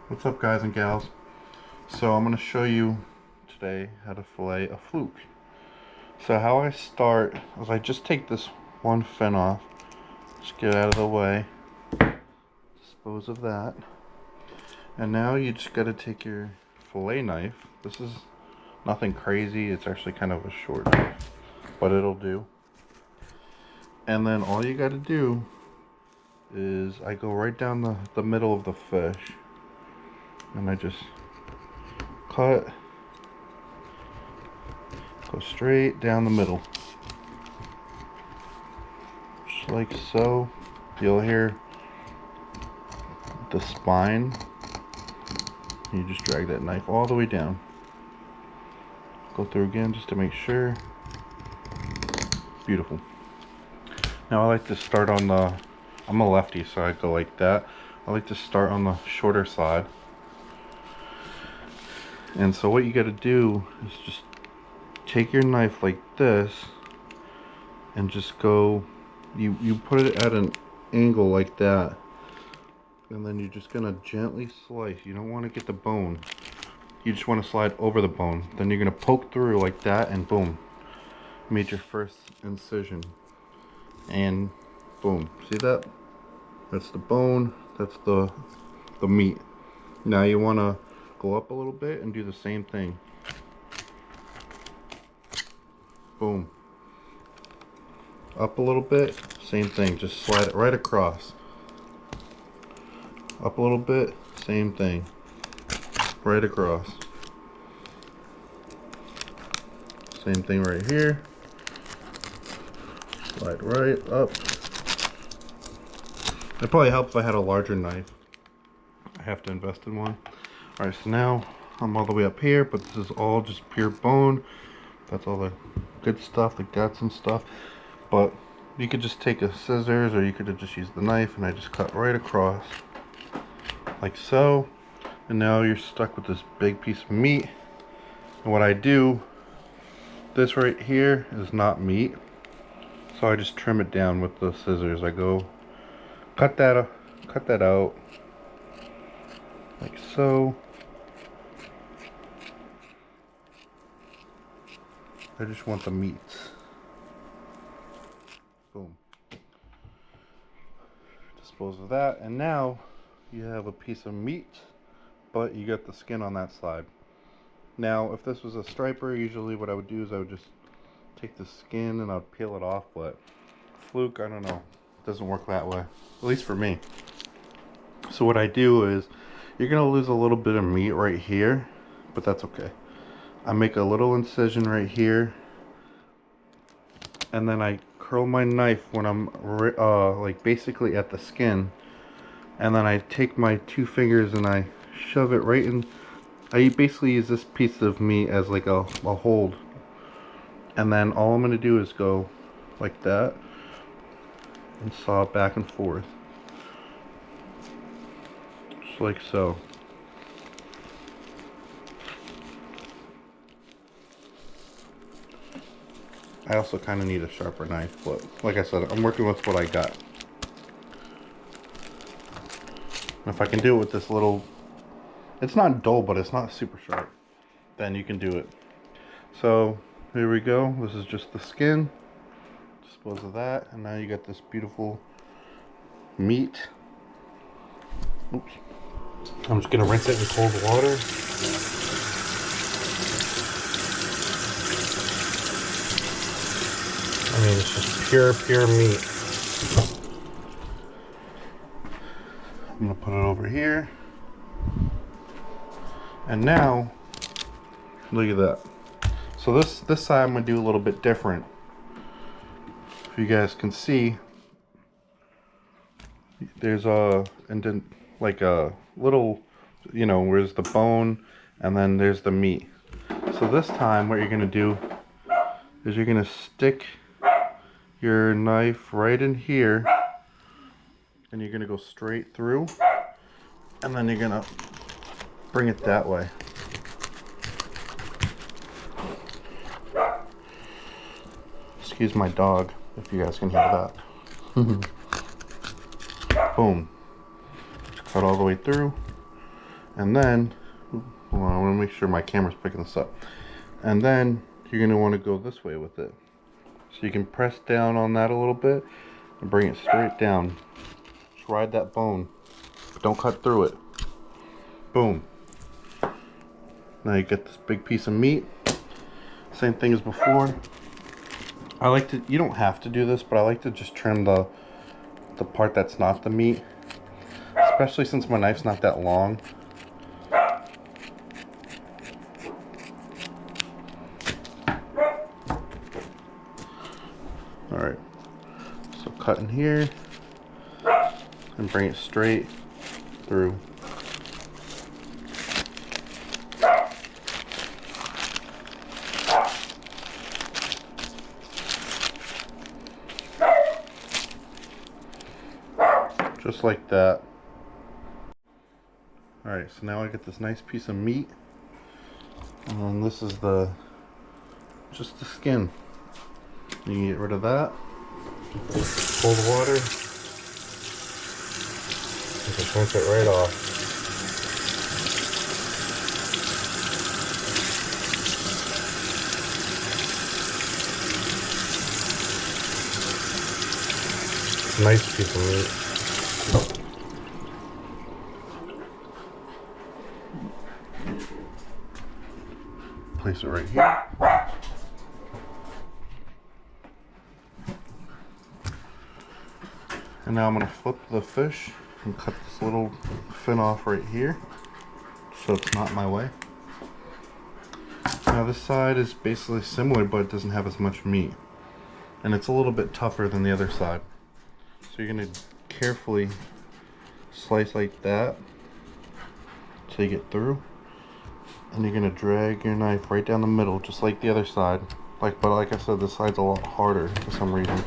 What's up, guys and gals? So I'm going to show you today how to fillet a fluke. So how I start is I just take this one fin off, just get out of the way, dispose of that, and now you just got to take your fillet knife. This is nothing crazy, it's actually kind of a short knife, but it'll do. And then all you got to do is I go right down the middle of the fish, and I just cut, go straight down the middle, just like so. You'll hear the spine. You just drag that knife all the way down. Go through again just to make sure. Beautiful. Now I like to start on the, I'm a lefty, so I go like that. I like to start on the shorter side. And so what you got to do is just take your knife like this and just go, you put it at an angle like that, and then you're just gonna gently slice. You don't want to get the bone, you just want to slide over the bone. Then you're gonna poke through like that, and boom, made your first incision. And boom, see that? That's the bone, that's the meat. Now you want to go up a little bit and do the same thing. Boom. Up a little bit, same thing, just slide it right across. Up a little bit, same thing, right across. Same thing right here. Slide right up. It probably helps if I had a larger knife. I have to invest in one. Alright, so now I'm all the way up here, but this is all just pure bone. That's all the good stuff, the guts and stuff. But you could just take a scissors, or you could have just used the knife, and I just cut right across like so. And now you're stuck with this big piece of meat. And what I do, this right here is not meat, so I just trim it down with the scissors. I go cut that out like so. I just want the meats. Boom. Dispose of that, and now you have a piece of meat, but you got the skin on that side. Now, if this was a striper, usually what I would do is I would just take the skin and I'd peel it off, but Fluke, I don't know, it doesn't work that way, at least for me. So what I do is, you're gonna lose a little bit of meat right here, but that's okay. I make a little incision right here, and then I curl my knife when I'm like basically at the skin, and then I take my two fingers and I shove it right in. I basically use this piece of meat as like a hold, and then all I'm gonna do is go like that and saw it back and forth, just like so. I also kind of need a sharper knife, but like I said, I'm working with what I got. And if I can do it with this little, it's not dull, but it's not super sharp, then you can do it. So here we go. This is just the skin. Dispose of that, and now you got this beautiful meat. Oops. I'm just gonna rinse it in cold water. I mean, it's just pure meat. I'm gonna put it over here. And now, look at that. So this side I'm gonna do a little bit different. If you guys can see, there's a indent, like a little, you know, where's the bone, and then there's the meat. So this time, what you're gonna do is you're gonna stick your knife right in here, and you're gonna go straight through, and then you're gonna bring it that way. Excuse my dog if you guys can hear that. Boom. Cut all the way through, And then, hold on, I want to make sure my camera's picking this up. And then you're going to want to go this way with it. So you can press down on that a little bit and bring it straight down. Just ride that bone. Don't cut through it. Boom. Now you get this big piece of meat. Same thing as before. I like to, you don't have to do this, but I like to just trim the part that's not the meat. Especially since my knife's not that long. Alright. So cut in here and bring it straight through. Just like that. Alright, so now I get this nice piece of meat. And then this is just the skin. You can get rid of that. Cold water. You can rinse it right off. Nice piece of meat. Place it right here. And now I'm going to flip the fish and cut this little fin off right here so it's not in my way. Now this side is basically similar, but it doesn't have as much meat. And it's a little bit tougher than the other side. So you're going to carefully slice like that till you get through. And you're going to drag your knife right down the middle, just like the other side. But like I said, this side's a lot harder for some reason.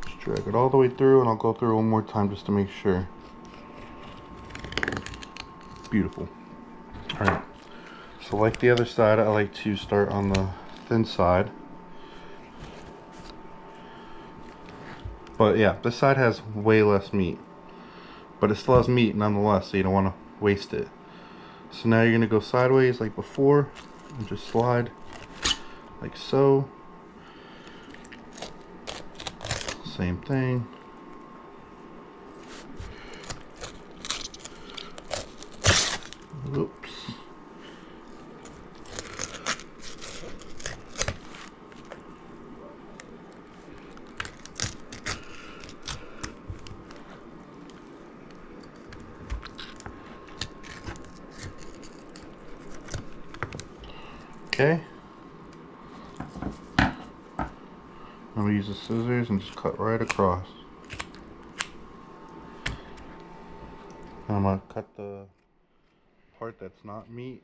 Just drag it all the way through, and I'll go through one more time just to make sure. Beautiful. Alright, so like the other side, I like to start on the thin side. But yeah, this side has way less meat. But it still has meat nonetheless, so you don't want to waste it. So now you're going to go sideways like before, and just slide like so. Same thing. Oops. Okay. I'm going to use the scissors and just cut right across. And I'm going to cut the part that's not meat.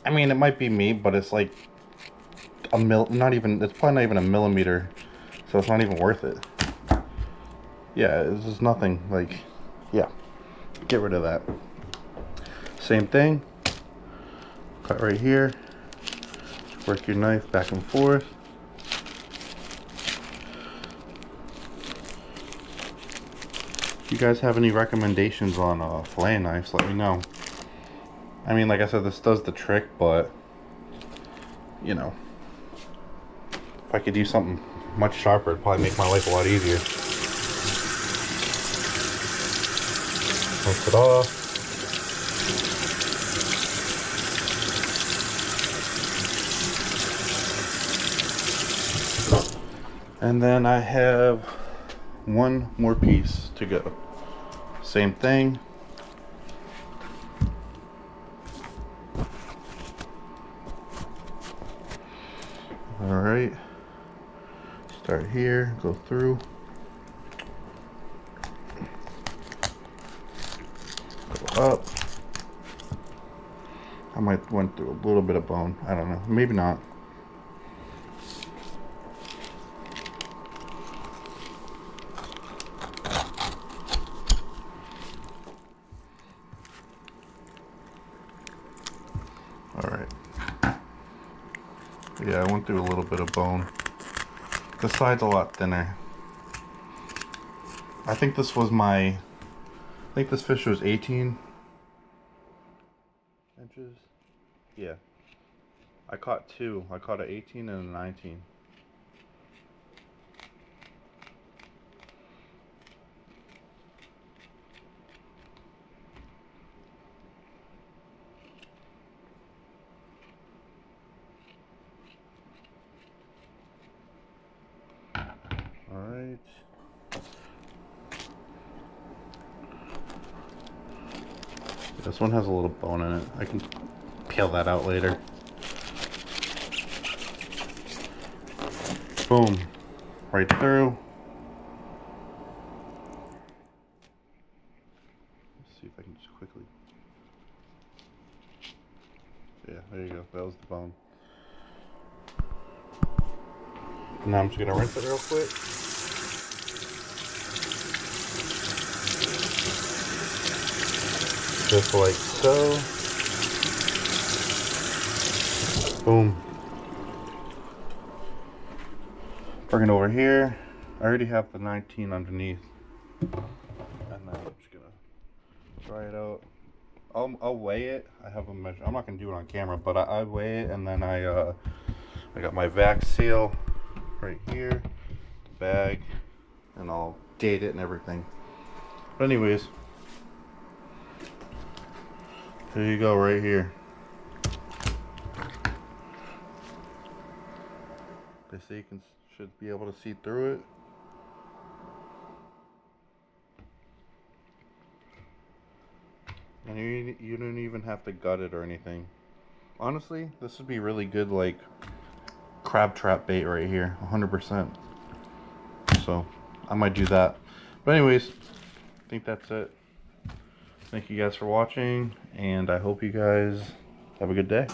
I mean, it might be meat, but it's like it's probably not even a millimeter, so it's not even worth it. Yeah, this is nothing, like, yeah, get rid of that. Same thing. Cut right here. Work your knife back and forth. If you guys have any recommendations on fillet knives, let me know. I mean, like I said, this does the trick, but you know, if I could do something much sharper, it'd probably make my life a lot easier. Rinse it off. And then I have one more piece to go. Same thing. Alright. Start here, go through. Go up. I might went through a little bit of bone. I don't know. Maybe not. Alright. Yeah, I went through a little bit of bone. The side's a lot thinner. I think this was my, I think this fish was 18 inches. Yeah. I caught two. I caught an 18 and a 19. Alright. This one has a little bone in it. I can peel that out later. Boom. Right through. Let's see if I can just quickly. Yeah, there you go. That was the bone. Now I'm just gonna rinse it real quick. Just like so. Boom. Bring it over here. I already have the 19 underneath. And then I'm just gonna try it out. I'll weigh it. I have a measure. I'm not gonna do it on camera, but I weigh it, and then I got my vac seal right here, the bag, and I'll date it and everything. But anyways, here you go, right here. They say you should be able to see through it. And you don't even have to gut it or anything. Honestly, this would be really good, like, crab trap bait right here, 100%. So, I might do that. But anyways, I think that's it. Thank you guys for watching, and I hope you guys have a good day.